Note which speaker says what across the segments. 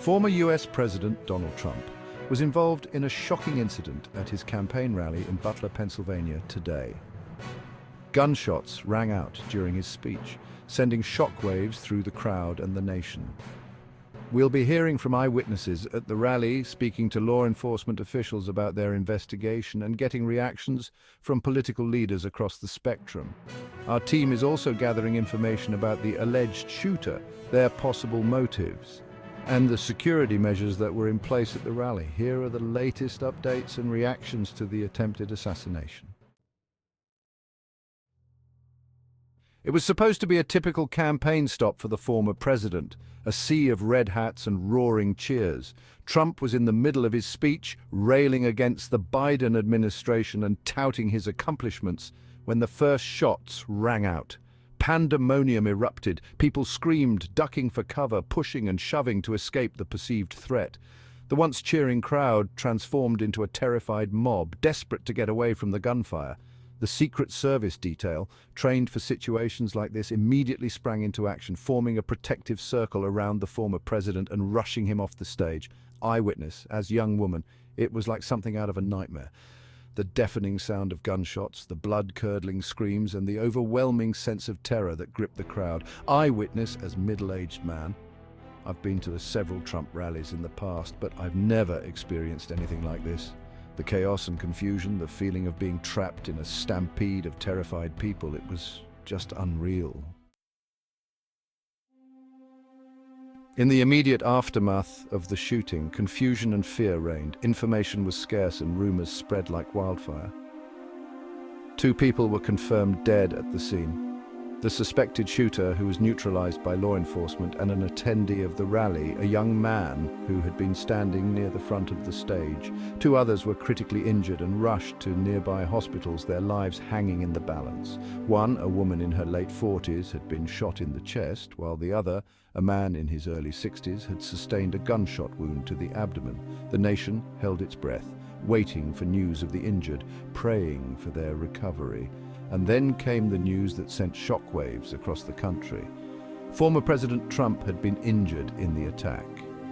Speaker 1: Former US President Donald Trump was involved in a shocking incident at his campaign rally in Butler, Pennsylvania today. Gunshots rang out during his speech, sending shockwaves through the crowd and the nation. We'll be hearing from eyewitnesses at the rally, speaking to law enforcement officials about their investigation and getting reactions from political leaders across the spectrum. Our team is also gathering information about the alleged shooter, their possible motives, and the security measures that were in place at the rally. Here are the latest updates and reactions to the attempted assassination. It was supposed to be a typical campaign stop for the former president, a sea of red hats and roaring cheers. Trump was in the middle of his speech, railing against the Biden administration and touting his accomplishments, when the first shots rang out. Pandemonium erupted. People screamed, ducking for cover, pushing and shoving to escape the perceived threat. The once cheering crowd transformed into a terrified mob, desperate to get away from the gunfire. The Secret Service detail, trained for situations like this, immediately sprang into action, forming a protective circle around the former president and rushing him off the stage. Eyewitness, as young woman, it was like something out of a nightmare. The deafening sound of gunshots, the blood-curdling screams, and the overwhelming sense of terror that gripped the crowd. Eyewitness, as middle-aged man. I've been to several Trump rallies in the past, but I've never experienced anything like this. The chaos and confusion, the feeling of being trapped in a stampede of terrified people, it was just unreal. In the immediate aftermath of the shooting, confusion and fear reigned. Information was scarce and rumors spread like wildfire. 2 people were confirmed dead at the scene. The suspected shooter, who was neutralized by law enforcement, and an attendee of the rally, a young man who had been standing near the front of the stage. 2 others were critically injured and rushed to nearby hospitals, their lives hanging in the balance. One, a woman in her late 40s, had been shot in the chest, while the other, a man in his early 60s, had sustained a gunshot wound to the abdomen. The nation held its breath, waiting for news of the injured, praying for their recovery. And then came the news that sent shockwaves across the country. Former President Trump had been injured in the attack.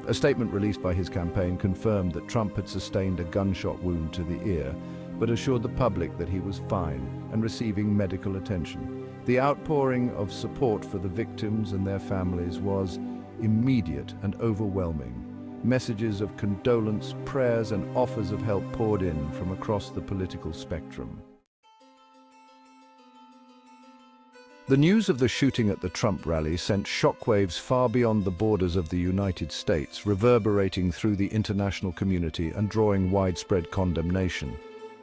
Speaker 1: A statement released by his campaign confirmed that Trump had sustained a gunshot wound to the ear, but assured the public that he was fine and receiving medical attention. The outpouring of support for the victims and their families was immediate and overwhelming. Messages of condolence, prayers, and offers of help poured in from across the political spectrum. The news of the shooting at the Trump rally sent shockwaves far beyond the borders of the United States, reverberating through the international community and drawing widespread condemnation.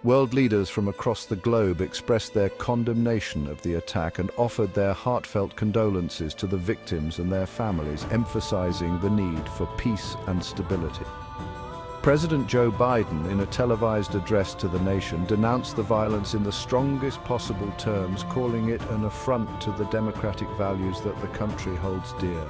Speaker 1: World leaders from across the globe expressed their condemnation of the attack and offered their heartfelt condolences to the victims and their families, emphasizing the need for peace and stability. President Joe Biden, in a televised address to the nation, denounced the violence in the strongest possible terms, calling it an affront to the democratic values that the country holds dear.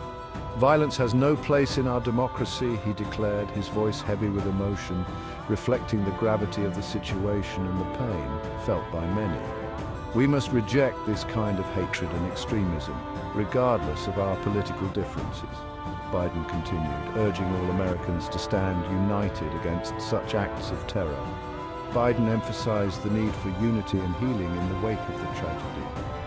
Speaker 1: "Violence has no place in our democracy," he declared, his voice heavy with emotion, reflecting the gravity of the situation and the pain felt by many. "We must reject this kind of hatred and extremism, regardless of our political differences," Biden continued, urging all Americans to stand united against such acts of terror. Biden emphasized the need for unity and healing in the wake of the tragedy,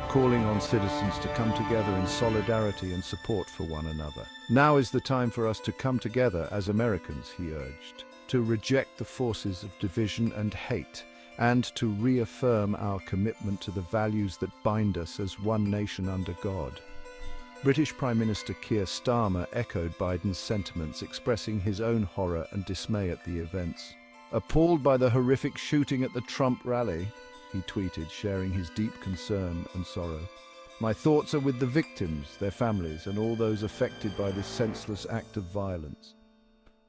Speaker 1: calling on citizens to come together in solidarity and support for one another. "Now is the time for us to come together as Americans," he urged, "to reject the forces of division and hate, and to reaffirm our commitment to the values that bind us as one nation under God." British Prime Minister Keir Starmer echoed Biden's sentiments, expressing his own horror and dismay at the events. "Appalled by the horrific shooting at the Trump rally," he tweeted, sharing his deep concern and sorrow. "My thoughts are with the victims, their families, and all those affected by this senseless act of violence,"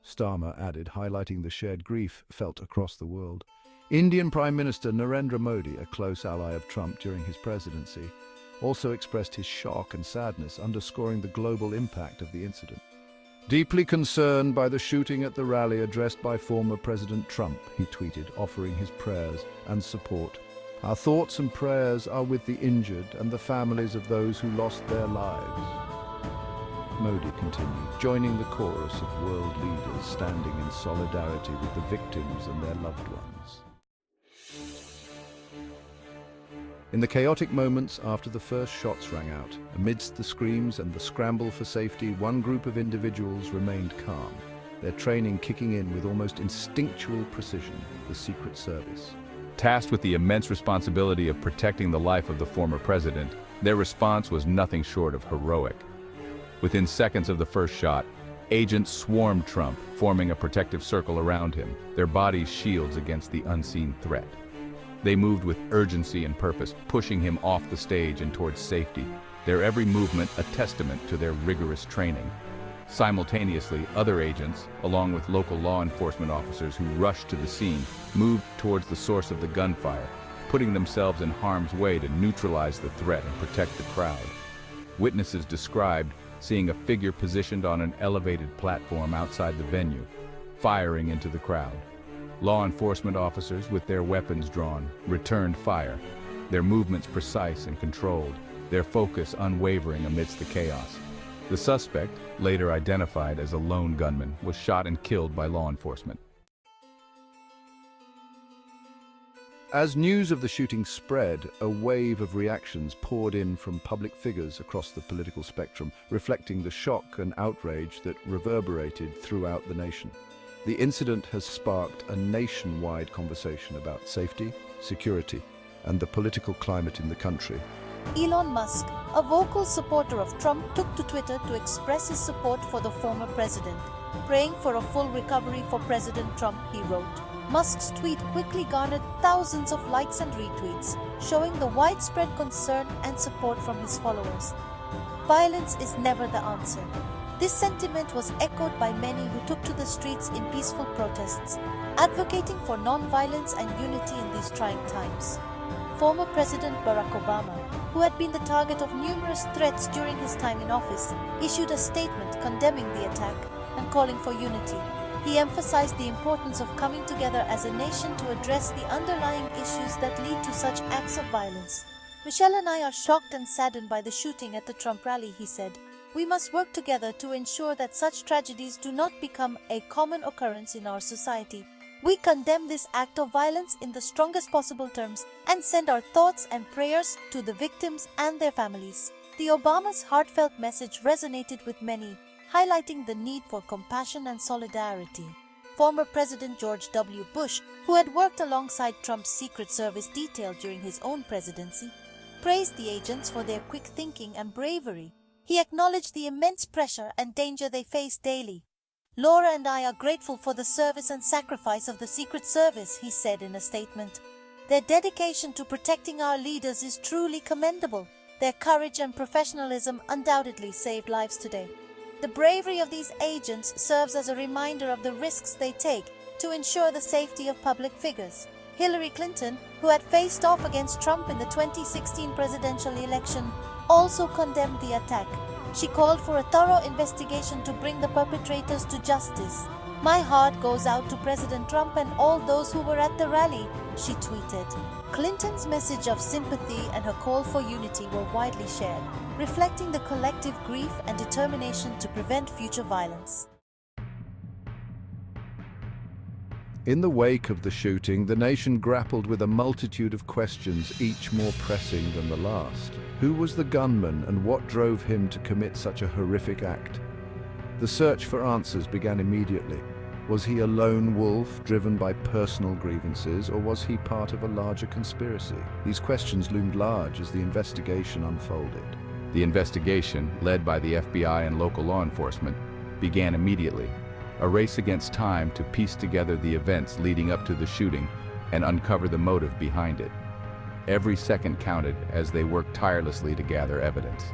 Speaker 1: Starmer added, highlighting the shared grief felt across the world. Indian Prime Minister Narendra Modi, a close ally of Trump during his presidency, also expressed his shock and sadness, underscoring the global impact of the incident. "Deeply concerned by the shooting at the rally addressed by former President Trump," he tweeted, offering his prayers and support. "Our thoughts and prayers are with the injured and the families of those who lost their lives." Modi continued, joining the chorus of world leaders standing in solidarity with the victims and their loved ones. In the chaotic moments after the first shots rang out, amidst the screams and the scramble for safety, one group of individuals remained calm, their training kicking in with almost instinctual precision: the Secret Service.
Speaker 2: Tasked with the immense responsibility of protecting the life of the former president, their response was nothing short of heroic. Within seconds of the first shot, agents swarmed Trump, forming a protective circle around him, their bodies shields against the unseen threat. They moved with urgency and purpose, pushing him off the stage and towards safety, their every movement a testament to their rigorous training. Simultaneously, other agents, along with local law enforcement officers who rushed to the scene, moved towards the source of the gunfire, putting themselves in harm's way to neutralize the threat and protect the crowd. Witnesses described seeing a figure positioned on an elevated platform outside the venue, firing into the crowd. Law enforcement officers, with their weapons drawn, returned fire, their movements precise and controlled, their focus unwavering amidst the chaos. The suspect, later identified as a lone gunman, was shot and killed by law enforcement.
Speaker 1: As news of the shooting spread, a wave of reactions poured in from public figures across the political spectrum, reflecting the shock and outrage that reverberated throughout the nation. The incident has sparked a nationwide conversation about safety, security, and the political climate in the country.
Speaker 3: Elon Musk, a vocal supporter of Trump, took to Twitter to express his support for the former president. Praying for a full recovery for President Trump, he wrote. Musk's tweet quickly garnered thousands of likes and retweets, showing the widespread concern and support from his followers. Violence is never the answer. This sentiment was echoed by many who took to the streets in peaceful protests, advocating for non-violence and unity in these trying times. Former President Barack Obama, who had been the target of numerous threats during his time in office, issued a statement condemning the attack and calling for unity. He emphasized the importance of coming together as a nation to address the underlying issues that lead to such acts of violence. Michelle and I are shocked and saddened by the shooting at the Trump rally, he said. We must work together to ensure that such tragedies do not become a common occurrence in our society. We condemn this act of violence in the strongest possible terms and send our thoughts and prayers to the victims and their families. The Obama's heartfelt message resonated with many, highlighting the need for compassion and solidarity. Former President George W. Bush, who had worked alongside Trump's Secret Service detail during his own presidency, praised the agents for their quick thinking and bravery. He acknowledged the immense pressure and danger they face daily. Laura and I are grateful for the service and sacrifice of the Secret Service, he said in a statement. Their dedication to protecting our leaders is truly commendable. Their courage and professionalism undoubtedly saved lives today. The bravery of these agents serves as a reminder of the risks they take to ensure the safety of public figures. Hillary Clinton, who had faced off against Trump in the 2016 presidential election, also condemned the attack. She called for a thorough investigation to bring the perpetrators to justice. My heart goes out to President Trump and all those who were at the rally, she tweeted. Clinton's message of sympathy and her call for unity were widely shared, reflecting the collective grief and determination to prevent future violence.
Speaker 1: In the wake of the shooting, the nation grappled with a multitude of questions, each more pressing than the last. Who was the gunman and what drove him to commit such a horrific act? The search for answers began immediately. Was he a lone wolf driven by personal grievances, or was he part of a larger conspiracy? These questions loomed large as the investigation unfolded.
Speaker 2: The investigation, led by the FBI and local law enforcement, began immediately. A race against time to piece together the events leading up to the shooting and uncover the motive behind it. Every second counted as they worked tirelessly to gather evidence.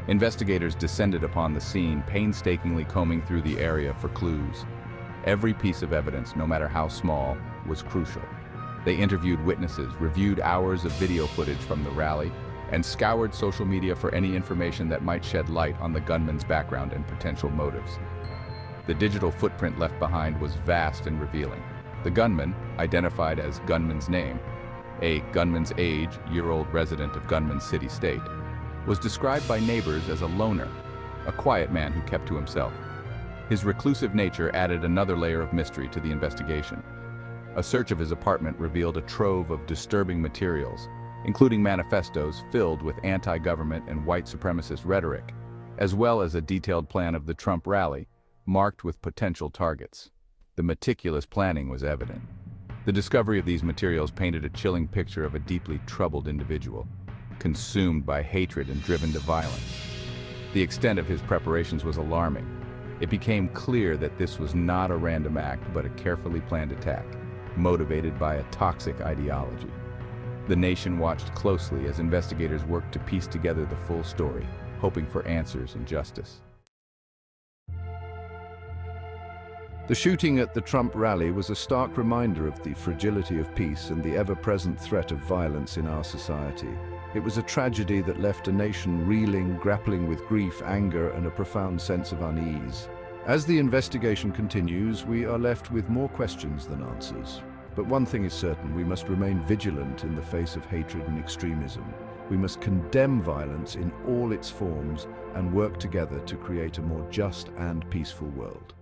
Speaker 2: Investigators descended upon the scene, painstakingly combing through the area for clues. Every piece of evidence, no matter how small, was crucial. They interviewed witnesses, reviewed hours of video footage from the rally, and scoured social media for any information that might shed light on the gunman's background and potential motives. The digital footprint left behind was vast and revealing. The gunman, identified as Gunman's Name, a gunman's age, year-old resident of Gunman City State, was described by neighbors as a loner. a quiet man who kept to himself. His reclusive nature added another layer of mystery to the investigation. A search of his apartment revealed a trove of disturbing materials, including manifestos filled with anti-government and white supremacist rhetoric, as well as a detailed plan of the Trump rally, marked with potential targets. The meticulous planning was evident. The discovery of these materials painted a chilling picture of a deeply troubled individual, consumed by hatred and driven to violence. The extent of his preparations was alarming. It became clear that this was not a random act, but a carefully planned attack, motivated by a toxic ideology. The nation watched closely as investigators worked to piece together the full story, hoping for answers and justice.
Speaker 1: The shooting at the Trump rally was a stark reminder of the fragility of peace and the ever-present threat of violence in our society. It was a tragedy that left a nation reeling, grappling with grief, anger, and a profound sense of unease. As the investigation continues, we are left with more questions than answers. But one thing is certain, we must remain vigilant in the face of hatred and extremism. We must condemn violence in all its forms and work together to create a more just and peaceful world.